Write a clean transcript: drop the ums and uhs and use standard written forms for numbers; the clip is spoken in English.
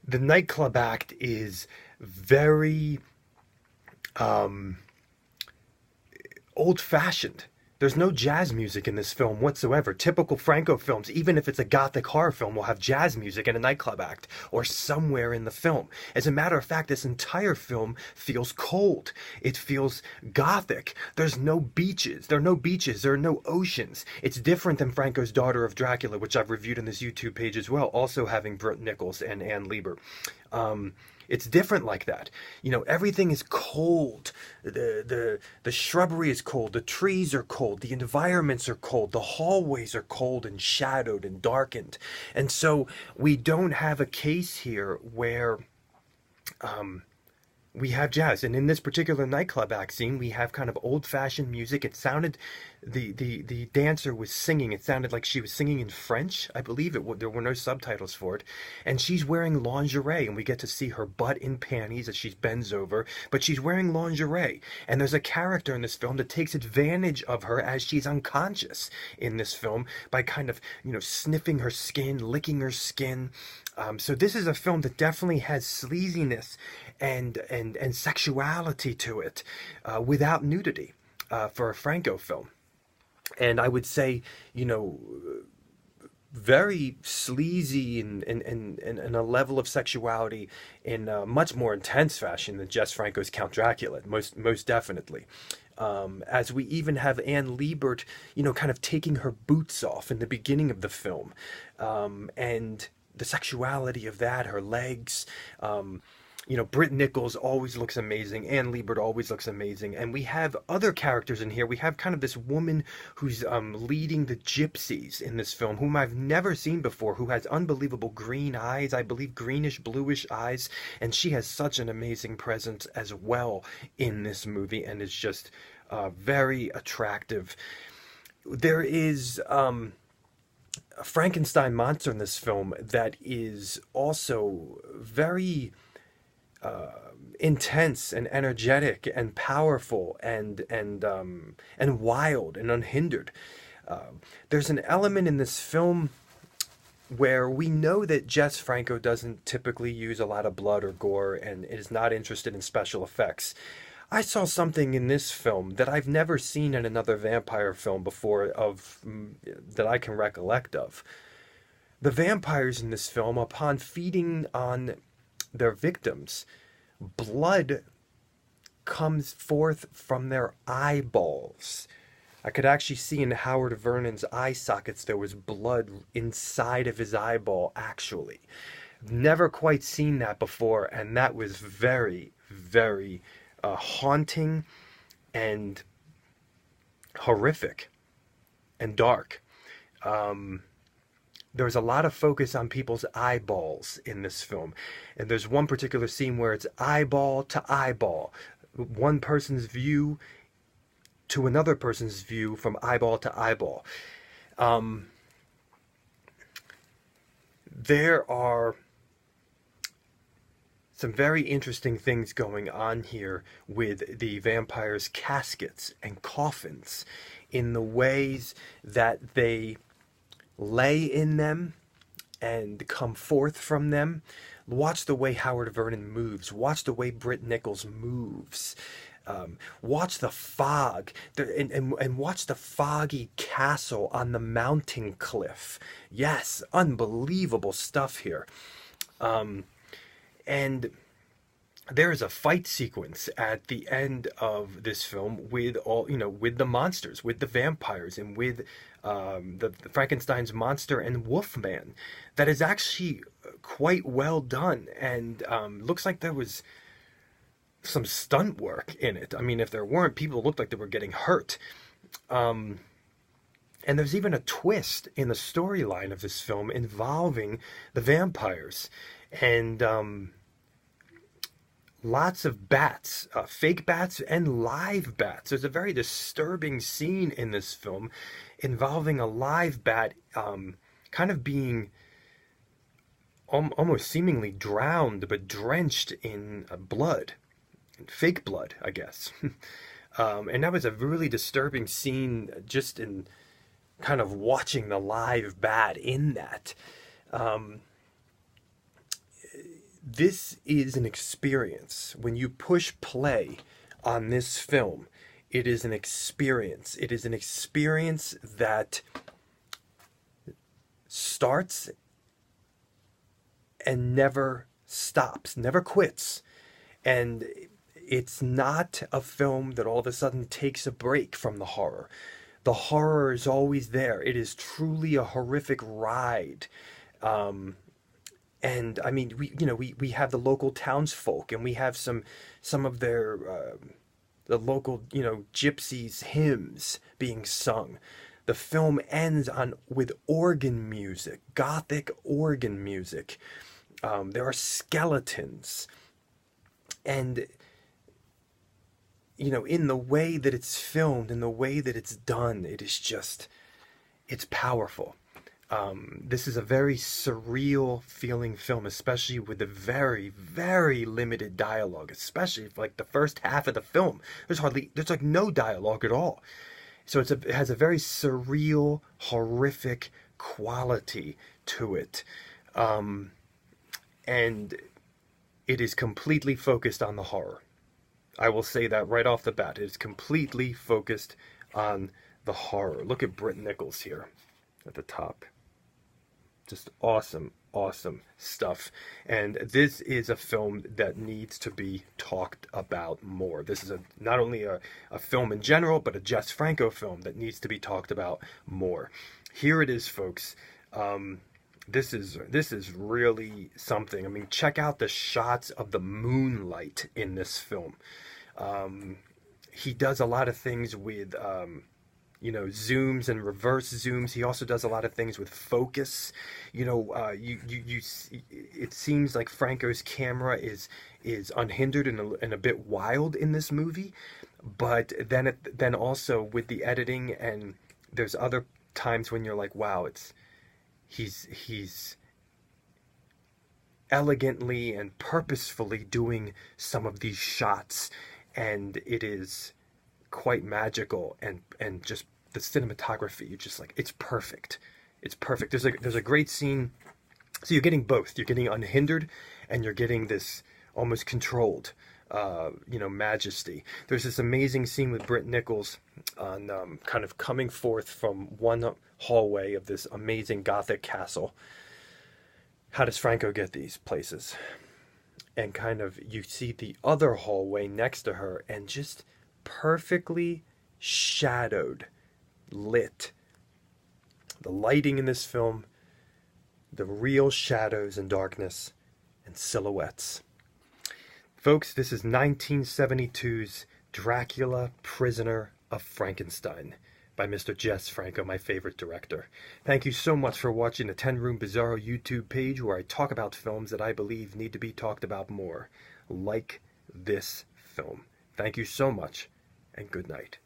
The nightclub act is very old-fashioned. There's no jazz music in this film whatsoever. Typical Franco films, even if it's a gothic horror film, will have jazz music in a nightclub act or somewhere in the film. As a matter of fact, this entire film feels cold. It feels gothic. There's no beaches. There are no beaches. There are no oceans. It's different than Franco's Daughter of Dracula, which I've reviewed on this YouTube page as well, also having Britt Nichols and Ann Lieber. It's different like that. You know, everything is cold. The shrubbery is cold. The trees are cold. The environments are cold. The hallways are cold and shadowed and darkened. And so we don't have a case here where we have jazz, and in this particular nightclub act scene we have kind of old-fashioned music. It sounded, the dancer was singing, it sounded like she was singing in French, I believe. There were no subtitles for it, and she's wearing lingerie, and we get to see her butt in panties as she bends over, but she's wearing lingerie. And there's a character in this film that takes advantage of her as she's unconscious in this film by kind of, you know, sniffing her skin, licking her skin. So this is a film that definitely has sleaziness and sexuality to it, without nudity, for a Franco film. And I would say, you know, very sleazy and a level of sexuality in a much more intense fashion than Jess Franco's Count Dracula, most definitely. As we even have Ann Liebert, you know, kind of taking her boots off in the beginning of the film, and the sexuality of that, her legs. You know, Britt Nichols always looks amazing. Ann Liebert always looks amazing. And we have other characters in here. We have kind of this woman who's leading the gypsies in this film, whom I've never seen before, who has unbelievable green eyes, I believe greenish, bluish eyes. And she has such an amazing presence as well in this movie, and is just very attractive. There is a Frankenstein monster in this film that is also very intense and energetic and powerful and wild and unhindered. There's an element in this film where we know that Jess Franco doesn't typically use a lot of blood or gore and is not interested in special effects. I saw something in this film that I've never seen in another vampire film before, that I can recollect of. The vampires in this film, upon feeding on their victims, blood comes forth from their eyeballs. I could actually see in Howard Vernon's eye sockets there was blood inside of his eyeball, actually. Never quite seen that before, and that was very, very haunting and horrific and dark. There's a lot of focus on people's eyeballs in this film. And there's one particular scene where it's eyeball to eyeball. One person's view to another person's view from eyeball to eyeball. There are some very interesting things going on here with the vampires' caskets and coffins, in the ways that they lay in them and come forth from them. Watch the way Howard Vernon moves. Watch the way Britt Nichols moves. Watch the fog, and watch the foggy castle on the mountain cliff. Yes, unbelievable stuff here. And there is a fight sequence at the end of this film with all, you know, with the monsters, with the vampires, and with the Frankenstein's monster and Wolfman, that is actually quite well done, and looks like there was some stunt work in it. I mean, if there weren't, people looked like they were getting hurt. And there's even a twist in the storyline of this film involving the vampires, and lots of bats, fake bats and live bats. There's a very disturbing scene in this film involving a live bat kind of being almost seemingly drowned, but drenched in blood, fake blood, I guess. And that was a really disturbing scene, just in kind of watching the live bat in that. this is an experience. When you push play on this film, it is an experience. It is an experience that starts and never stops, never quits. And it's not a film that all of a sudden takes a break from the horror. The horror is always there. It is truly a horrific ride. And I mean, we have the local townsfolk, and we have some of their the local, gypsies hymns being sung. The film ends with organ music, gothic organ music. There are skeletons, and in the way that it's filmed, in the way that it's done, it's powerful. This is a very surreal feeling film, especially with the very, very limited dialogue, especially like the first half of the film. There's like no dialogue at all. So it has a very surreal, horrific quality to it. And it is completely focused on the horror. I will say that right off the bat. It is completely focused on the horror. Look at Britt Nichols here at the top. Just awesome, awesome stuff. And this is a film that needs to be talked about more. This is not only a film in general, but a Jess Franco film that needs to be talked about more. Here it is, folks. This is really something. I mean, check out the shots of the moonlight in this film. He does a lot of things with zooms and reverse zooms. He also does a lot of things with focus. It seems like Franco's camera is unhindered and a bit wild in this movie, but then also with the editing, and there's other times when you're like, wow, he's elegantly and purposefully doing some of these shots, and it is quite magical, and just the cinematography, you're just like, it's perfect. It's perfect. There's a great scene. So you're getting both. You're getting unhindered, and you're getting this almost controlled, majesty. There's this amazing scene with Britt Nichols on kind of coming forth from one hallway of this amazing Gothic castle. How does Franco get these places? And kind of you see the other hallway next to her, and just perfectly shadowed, lit. The lighting in this film, the real shadows and darkness and silhouettes. Folks, this is 1972's Dracula, Prisoner of Frankenstein by Mr. Jess Franco, my favorite director. Thank you so much for watching the 10 Room Bizarro YouTube page, where I talk about films that I believe need to be talked about more, like this film. Thank you so much, and good night.